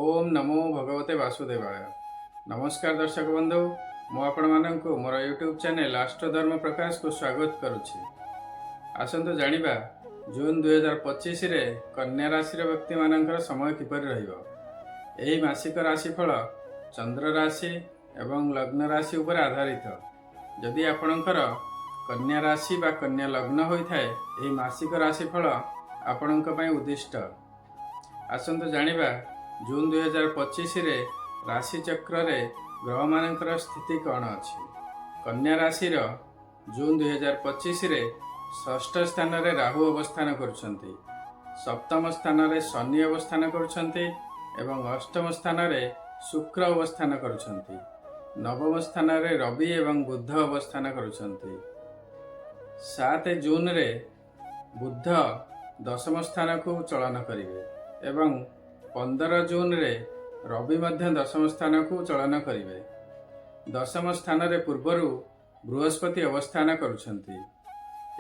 ओम नमो भगवते वासुदेवाय। नमस्कार दर्शक बंधु, मु आपण माननकु मोर यूट्यूब चैनल आष्ट्रधर्म प्रकाश को स्वागत करुछि। आसंतु जानिबा जून 2025 रे कन्या राशि व्यक्ति मानकर समय किपरि रहिबो। एही मासिक राशिफल चंद्र राशि एवं लग्न राशि उपर आधारित। जदि आपणकर कन्या राशि बा कन्या लग्न होइथाय एही मासिक राशिफल आपणक पय उद्दिष्ट। आसंतु जानिबा जून 2025 रे राशि चक्र रे ग्रह मानकर स्थिति कौन अछि। कन्या राशि रो जून 2025 रे षष्ठ स्थान रे राहु अवस्थान करुछंती, सप्तम स्थान रे शनि अवस्थान करुछंती एवं अष्टम स्थान रे शुक्र अवस्थान करुछंती। नवम स्थान रे रवि एवं बुध अवस्थान करुछंती। 7 जून रे बुध दशम स्थान को चलन करिवे एवं 15 जून रे रवि मध्य दशम स्थान को चलन करिवे। दशम स्थान रे पूर्वरु बृहस्पति अवस्थान करुछंती।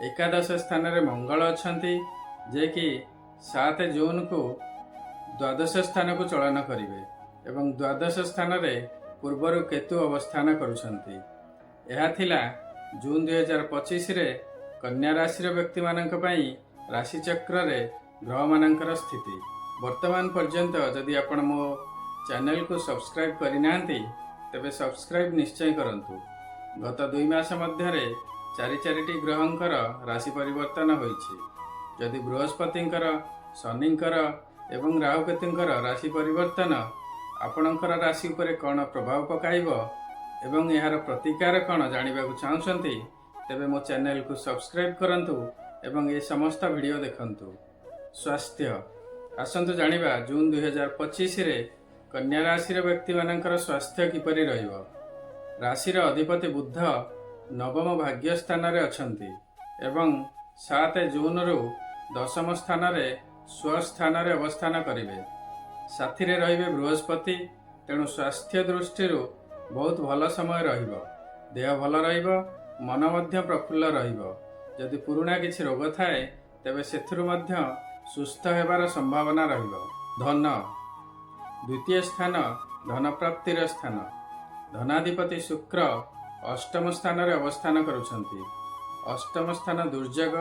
एकादश स्थान रे मंगल अछंती जे कि 7 जून को द्वादश स्थान को चलन करिवे एवं द्वादश स्थान रे पूर्वरु केतु अवस्थान करुछंती। एहा थिला जून 2025 रे कन्या राशि व्यक्ति मानक पई राशि चक्र रे ग्रह मानकर स्थिति। वर्तमान पर्यंत जदि आपण मो चैनल को सब्सक्राइब करिनांती तेबे सब्सक्राइब निश्चय करंतु। गत 2 मास मध्यरे चारि ग्रहंकर राशि परिवर्तन होइछि। जदि बृहस्पतिंकर, शनिंकर एवं राहुकेतुंकर राशि परिवर्तन आपणकर राशि उपरे कौन प्रभाव पकाइबो एवं यार प्रतिकार कौन जानिबाकु चाहुछंती तेबे मो चैनल को सब्सक्राइब करंतु एवं ये समस्त वीडियो देखंतु। स्वास्थ्य आसंतु जानिबा जून 2025 रे कन्या राशि व्यक्ति मानकर स्वास्थ्य किपरि रहिबो। राशिर अधिपति बुध नवम भाग्य स्थान रे अछंती एवं 7 जून रु दशम स्थान रे स्वस्थान रे अवस्थान करिवे। साथी रे रहिबे बृहस्पति, तेणु स्वास्थ्य दृष्टि बहुत भल समय रहिबो। देह भल रहिबो, मन मध्य प्रफुल्ल रहिबो। जदि पुराना किछि रोग थाए तेबे सेथुरु मध्य सुस्थ हेबार संभावना रहिबो। धन द्वितीय स्थान धन प्राप्तिर स्थान। धनाधिपति शुक्र अष्टम स्थान रे अवस्थान करुछंती। अष्टम स्थान दुर्योग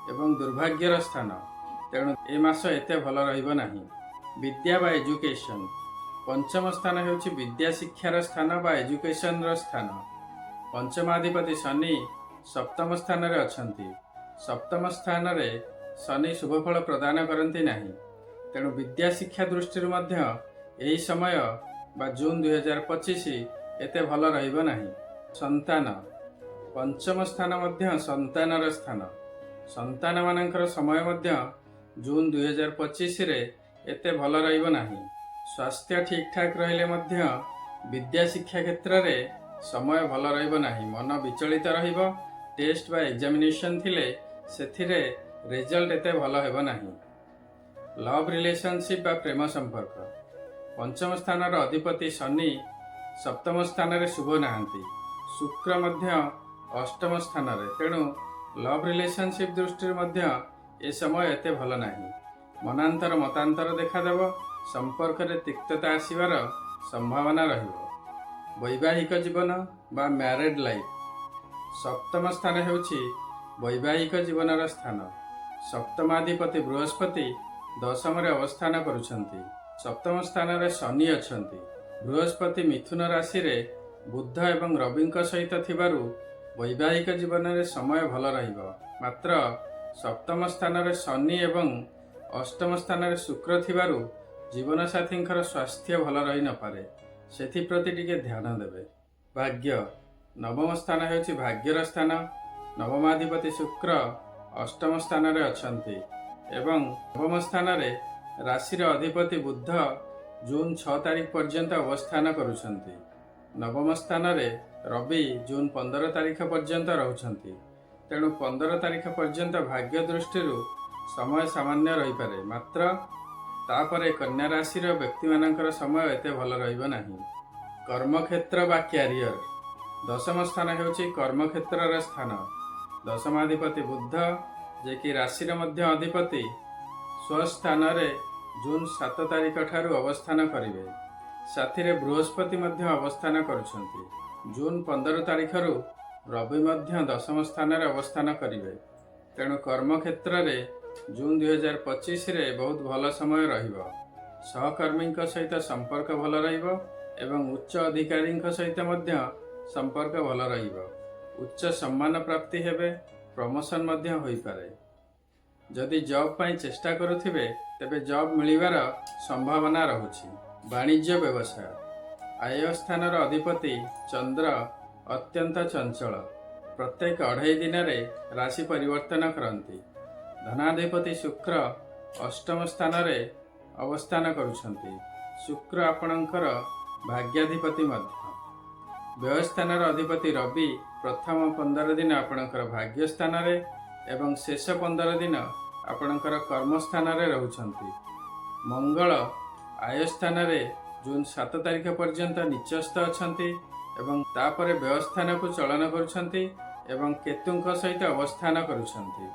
एवं दुर्भाग्यर स्थान, तेणु ए मास एते भल रहिबो नाही। विद्या बा एजुकेशन पंचम स्थान हेउछि विद्या शिक्षार स्थान बा एजुकेशन र स्थान। पंचमाधिपति शनि सप्तम स्थान रे अछंती। सप्तम स्थान रे शनि शुभफल प्रदान करती नहीं, तेणु विद्या शिक्षा दृष्टि मध्य यही समय बा जून 2025 एते भल रहिबो नाही। संतान पंचम स्थान मध्य संतानर स्थान। संतान मानकर समय मध्य जून 2025 रे एते भल रहिबो नाही। स्वास्थ्य ठीक ठाक रहिले मध्य विद्या शिक्षा क्षेत्र रे समय भल रहिबो नाही। मन विचलित रहिबो। टेस्ट बा एग्जामिनेशन थिले सेथिरे रिजल्ट एते भल हेबो नाही। लव रिलेशनशिप बा प्रेम संपर्क पंचम स्थान रो अधिपति शनि सप्तम स्थान रे शुभ नाहंती। शुक्र मध्य अष्टम स्थान रे, तेणु लव रिलेशनशिप दृष्टि मध्य ए समय एते भल नाही। मनांतर मतांतर देखा देबो। संपर्क रे तिक्तता आसीबार संभावना रहिबो। वैवाहिक जीवन बा मैरिड लाइफ सप्तम स्थान हेउछि वैवाहिक जीवनर स्थान। सप्तमाधिपति बृहस्पति दशम रे अवस्थान करुछंती। सप्तम स्थान रे शनि अछंती। बृहस्पति मिथुन राशि रे बुध एवं रविंक सहित थिबारु वैवाहिक जीवन रे समय भल रहिबो। मात्र सप्तम स्थान रे शनि एवं अष्टम स्थान रे शुक्र थिबारु जीवन साथींकर स्वास्थ्य भल रहि न पारे, सेथि प्रति टिके ध्यान देबे। भाग्य नवम स्थान हेउछि भाग्यर स्थान। नवमाधिपति शुक्र अष्टम स्थान रे अछंती एवं नवम स्थान रे राशि रे अधिपति बुध जून 6 तारिख पर्यंत अवस्थान करुछंती। नवम स्थान रे रवि जून 15 तारिख पर्यंत रहुछंती, तेणु 15 तारिख पर्यंत भाग्य दृष्टि समय सामान्य रही पारे। मात्र तापरे कन्या राशि रो व्यक्ति मानकर समय एते भल रहिबो नाही। कर्मक्षेत्र बा क्यारियर दशम स्थान हेउछि कर्मक्षेत्र र स्थान। दशमाधिपति बुध जे कि राशि रे मध्य अधिपति स्वस्थान रे ଜୁନ୍ 7 ତାରିଖ ଠାରୁ ଅବସ୍ଥାନ କରିବେ। ସାଥିରେ ବୃହସ୍ପତି ମଧ୍ୟ ଅବସ୍ଥାନ କରୁଛନ୍ତି। ଜୁନ୍ 15 ତାରିଖରୁ ରବି ମଧ୍ୟ ଦଶମ ସ୍ଥାନରେ ଅବସ୍ଥାନ କରିବେ। ତେଣୁ କର୍ମକ୍ଷେତ୍ରରେ ଜୁନ୍ 2025ରେ ବହୁତ ଭଲ ସମୟ ରହିବ। ସହକର୍ମୀଙ୍କ ସହିତ ସମ୍ପର୍କ ଭଲ ରହିବ ଏବଂ ଉଚ୍ଚ ଅଧିକାରୀଙ୍କ ସହିତ ମଧ୍ୟ ସମ୍ପର୍କ ଭଲ ରହିବ। ଉଚ୍ଚ ସମ୍ମାନ ପ୍ରାପ୍ତି ହେବେ, ପ୍ରମୋସନ୍ ମଧ୍ୟ ହୋଇପାରେ। ଯଦି ଜବ୍ ପାଇଁ ଚେଷ୍ଟା କରୁଥିବେ ତେବେ ଜବ୍ ମିଳିବାର ସମ୍ଭାବନା ରହୁଛି। ବାଣିଜ୍ୟ ବ୍ୟବସାୟ, ଆୟ ସ୍ଥାନର ଅଧିପତି ଚନ୍ଦ୍ର ଅତ୍ୟନ୍ତ ଚଞ୍ଚଳ। ପ୍ରତ୍ୟେକ 2.5 ଦିନରେ ରାଶି ପରିବର୍ତ୍ତନ କରନ୍ତି। ଧନାଧିପତି ଶୁକ୍ର ଅଷ୍ଟମ ସ୍ଥାନରେ ଅବସ୍ଥାନ କରୁଛନ୍ତି। ଶୁକ୍ର ଆପଣଙ୍କର ଭାଗ୍ୟାଧିପତି ମଧ୍ୟ। ବ୍ୟୟ ସ୍ଥାନର ଅଧିପତି ରବି ପ୍ରଥମ 15 ଦିନ ଆପଣଙ୍କର ଭାଗ୍ୟ ସ୍ଥାନରେ ଏବଂ ଶେଷ 15 ଦିନ ଆପଣଙ୍କର କର୍ମସ୍ଥାନରେ ରହୁଛନ୍ତି। ମଙ୍ଗଳ ଆୟ ସ୍ଥାନରେ ଜୁନ୍ 7 ତାରିଖ ପର୍ଯ୍ୟନ୍ତ ନିଚସ୍ଥ ଅଛନ୍ତି ଏବଂ ତାପରେ ବ୍ୟୟ ସ୍ଥାନକୁ ଚଳନ କରୁଛନ୍ତି ଏବଂ କେତୁଙ୍କ ସହିତ ଅବସ୍ଥାନ କରୁଛନ୍ତି।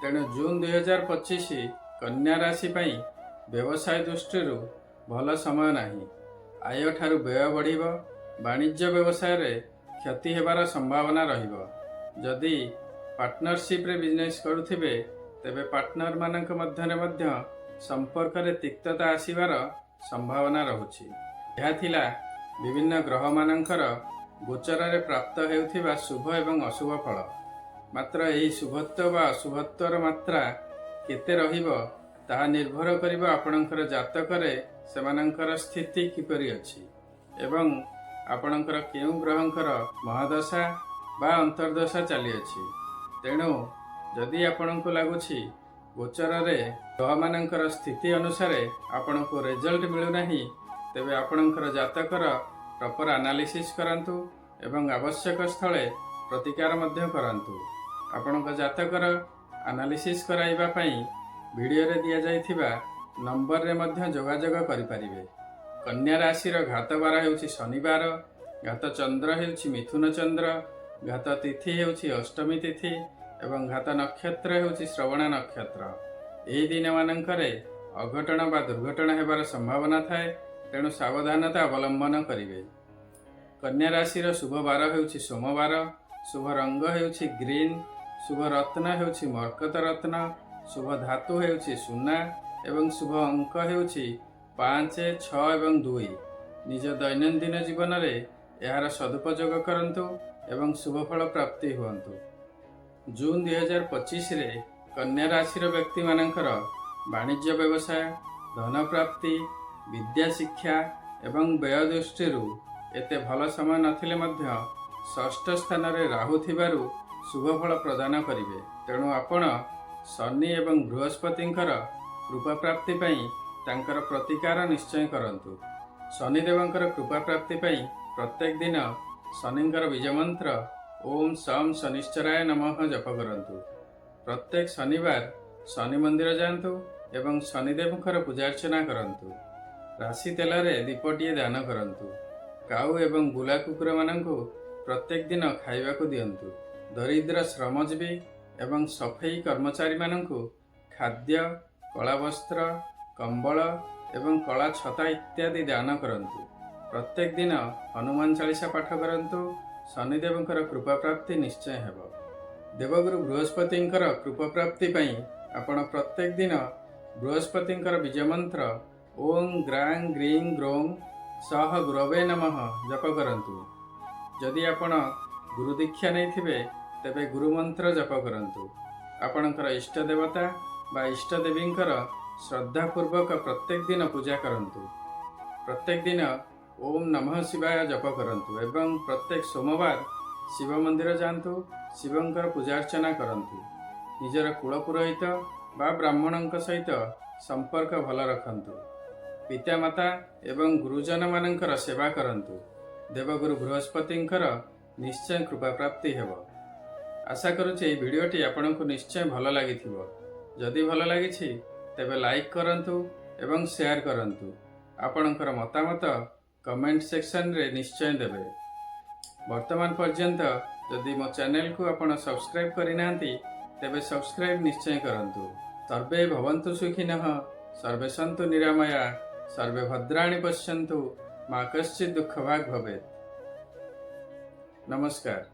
ତେଣୁ ଜୁନ୍ 2025 କନ୍ୟା ରାଶି ପାଇଁ ବ୍ୟବସାୟ ଦୃଷ୍ଟିରୁ ଭଲ ସମୟ ନାହିଁ। ଆୟ ଠାରୁ ବ୍ୟୟ ବଢ଼ିବ। ବାଣିଜ୍ୟ ବ୍ୟବସାୟରେ କ୍ଷତି ହେବାର ସମ୍ଭାବନା ରହିବ। ଯଦି ପାର୍ଟନରସିପ୍ରେ ବିଜନେସ୍ କରୁଥିବେ ତେବେ ପାର୍ଟନରମାନଙ୍କ ମଧ୍ୟରେ ମଧ୍ୟ ସମ୍ପର୍କରେ ତିକ୍ତତା ଆସିବାର ସମ୍ଭାବନା ରହୁଛି। ଏହା ଥିଲା ବିଭିନ୍ନ ଗ୍ରହମାନଙ୍କର ଗୋଚରରେ ପ୍ରାପ୍ତ ହେଉଥିବା ଶୁଭ ଏବଂ ଅଶୁଭ ଫଳ। ମାତ୍ର ଏହି ଶୁଭତ୍ୱ ବା ଅଶୁଭତ୍ୱର ମାତ୍ରା କେତେ ରହିବ ତାହା ନିର୍ଭର କରିବ ଆପଣଙ୍କର ଜାତକରେ ସେମାନଙ୍କର ସ୍ଥିତି କିପରି ଅଛି ଏବଂ ଆପଣଙ୍କର କେଉଁ ଗ୍ରହଙ୍କର ମହାଦଶା ବା ଅନ୍ତର୍ଦଶା ଚାଲିଅଛି। ତେଣୁ ଯଦି ଆପଣଙ୍କୁ ଲାଗୁଛି ଗୋଚରରେ ଗ୍ରହମାନଙ୍କର ସ୍ଥିତି ଅନୁସାରେ ଆପଣଙ୍କୁ ରେଜଲ୍ଟ ମିଳୁନାହିଁ ତେବେ ଆପଣଙ୍କର ଜାତକର ପ୍ରପର ଆନାଲିସିସ୍ କରାନ୍ତୁ ଏବଂ ଆବଶ୍ୟକ ସ୍ଥଳେ ପ୍ରତିକାର ମଧ୍ୟ କରାନ୍ତୁ। ଆପଣଙ୍କ ଜାତକର ଆନାଲିସିସ୍ କରାଇବା ପାଇଁ ଭିଡ଼ିଓରେ ଦିଆଯାଇଥିବା ନମ୍ବରରେ ମଧ୍ୟ ଯୋଗାଯୋଗ କରିପାରିବେ। କନ୍ୟା ରାଶିର ଘାତ ବାର ହେଉଛି ଶନିବାର, ଘାତ ଚନ୍ଦ୍ର ହେଉଛି ମିଥୁନ ଚନ୍ଦ୍ର, ଘାତ ତିଥି ହେଉଛି ଅଷ୍ଟମୀ ତିଥି ଏବଂ ଘାତ ନକ୍ଷତ୍ର ହେଉଛି ଶ୍ରବଣ ନକ୍ଷତ୍ର। ଏହି ଦିନମାନଙ୍କରେ ଅଘଟଣ ବା ଦୁର୍ଘଟଣା ହେବାର ସମ୍ଭାବନା ଥାଏ, ତେଣୁ ସାବଧାନତା ଅବଲମ୍ବନ କରିବେ। କନ୍ୟା ରାଶିର ଶୁଭ ବାର ହେଉଛି ସୋମବାର, ଶୁଭ ରଙ୍ଗ ହେଉଛି ଗ୍ରୀନ୍, ଶୁଭ ରତ୍ନ ହେଉଛି ମରକତ ରତ୍ନ, ଶୁଭ ଧାତୁ ହେଉଛି ସୁନା ଏବଂ ଶୁଭ ଅଙ୍କ ହେଉଛି 5, 6 ଏବଂ 2। ନିଜ ଦୈନନ୍ଦିନ ଜୀବନରେ ଏହାର ସଦୁପଯୋଗ କରନ୍ତୁ ଏବଂ ଶୁଭଫଳ ପ୍ରାପ୍ତି ହୁଅନ୍ତୁ। ଜୁନ୍ 2025ରେ କନ୍ୟା ରାଶିର ବ୍ୟକ୍ତିମାନଙ୍କର ବାଣିଜ୍ୟ ବ୍ୟବସାୟ, ଧନ ପ୍ରାପ୍ତି, ବିଦ୍ୟା ଶିକ୍ଷା ଏବଂ ବ୍ୟୟ ଦୃଷ୍ଟିରୁ ଏତେ ଭଲ ସମୟ ନଥିଲେ ମଧ୍ୟ ଷଷ୍ଠ ସ୍ଥାନରେ ରାହୁ ଥିବାରୁ ଶୁଭଫଳ ପ୍ରଦାନ କରିବେ। ତେଣୁ ଆପଣ ଶନି ଏବଂ ବୃହସ୍ପତିଙ୍କର କୃପା ପ୍ରାପ୍ତି ପାଇଁ ତାଙ୍କର ପ୍ରତିକାର ନିଶ୍ଚୟ କରନ୍ତୁ। ଶନିଦେବଙ୍କର କୃପା ପ୍ରାପ୍ତି ପାଇଁ ପ୍ରତ୍ୟେକ ଦିନ ଶନିଙ୍କର ବୀଜମନ୍ତ୍ର ଓମ୍ ଶମ୍ ଶନିଶ୍ଚରାୟ ନମଃ ଜପ କରନ୍ତୁ। ପ୍ରତ୍ୟେକ ଶନିବାର ଶନି ମନ୍ଦିର ଯାଆନ୍ତୁ ଏବଂ ଶନିଦେବଙ୍କର ପୂଜାର୍ଚ୍ଚନା କରନ୍ତୁ। ରାଶି ତେଲରେ ଦୀପଟିଏ ଦାନ କରନ୍ତୁ। କାଉ ଏବଂ ବୁଲା କୁକୁରମାନଙ୍କୁ ପ୍ରତ୍ୟେକ ଦିନ ଖାଇବାକୁ ଦିଅନ୍ତୁ। ଦରିଦ୍ର ଶ୍ରମଜୀବୀ ଏବଂ ସଫେଇ କର୍ମଚାରୀମାନଙ୍କୁ ଖାଦ୍ୟ, କଳା ବସ୍ତ୍ର, କମ୍ବଳ ଏବଂ କଳା ଛତା ଇତ୍ୟାଦି ଦାନ କରନ୍ତୁ। ପ୍ରତ୍ୟେକ ଦିନ ହନୁମାନ ଚାଳିସା ପାଠ କରନ୍ତୁ। ଶନିଦେବଙ୍କର କୃପା ପ୍ରାପ୍ତି ନିଶ୍ଚୟ ହେବ। ଦେବଗୁରୁ ବୃହସ୍ପତିଙ୍କର କୃପା ପ୍ରାପ୍ତି ପାଇଁ ଆପଣ ପ୍ରତ୍ୟେକ ଦିନ ବୃହସ୍ପତିଙ୍କର ବୀଜମନ୍ତ୍ର ଓଂ ଗ୍ରାଂ ଗ୍ରିଂ ଗ୍ରୌଂ ସହ ଗୁରବେ ନମଃ ଜପ କରନ୍ତୁ। ଯଦି ଆପଣ ଗୁରୁ ଦୀକ୍ଷା ନେଇଥିବେ ତେବେ ଗୁରୁମନ୍ତ୍ର ଜପ କରନ୍ତୁ। ଆପଣଙ୍କର ଇଷ୍ଟ ଦେବତା ବା ଇଷ୍ଟ ଦେବୀଙ୍କର ଶ୍ରଦ୍ଧାପୂର୍ବକ ପ୍ରତ୍ୟେକ ଦିନ ପୂଜା କରନ୍ତୁ। ପ୍ରତ୍ୟେକ ଦିନ ଓମ୍ ନମଃ ଶିବାୟ ଜପ କରନ୍ତୁ ଏବଂ ପ୍ରତ୍ୟେକ ସୋମବାର ଶିବ ମନ୍ଦିର ଯାଆନ୍ତୁ, ଶିବଙ୍କର ପୂଜାର୍ଚ୍ଚନା କରନ୍ତୁ। ନିଜର କୁଳପୁରୋହିତ ବା ବ୍ରାହ୍ମଣଙ୍କ ସହିତ ସମ୍ପର୍କ ଭଲ ରଖନ୍ତୁ। ପିତାମାତା ଏବଂ ଗୁରୁଜନମାନଙ୍କର ସେବା କରନ୍ତୁ। ଦେବଗୁରୁ ବୃହସ୍ପତିଙ୍କର ନିଶ୍ଚୟ କୃପା ପ୍ରାପ୍ତି ହେବ। ଆଶା କରୁଛି ଏହି ଭିଡ଼ିଓଟି ଆପଣଙ୍କୁ ନିଶ୍ଚୟ ଭଲ ଲାଗିଥିବ। ଯଦି ଭଲ ଲାଗିଛି ତେବେ ଲାଇକ୍ କରନ୍ତୁ ଏବଂ ସେୟାର କରନ୍ତୁ। ଆପଣଙ୍କର ମତାମତ କମେଣ୍ଟ ସେକ୍ସନରେ ନିଶ୍ଚୟ ଦେବେ। ବର୍ତ୍ତମାନ ପର୍ଯ୍ୟନ୍ତ ଯଦି ମୋ ଚ୍ୟାନେଲକୁ ଆପଣ ସବସ୍କ୍ରାଇବ୍ କରିନାହାନ୍ତି ତେବେ ସବସ୍କ୍ରାଇବ୍ ନିଶ୍ଚୟ କରନ୍ତୁ। ସର୍ବେ ଭବନ୍ତୁ ସୁଖିନଃ, सर्वे सन्तु निरामया सर्वे भद्राणि पश्यन्तु मा कश्चित् दुःखभाग् भवेत्। नमस्कार।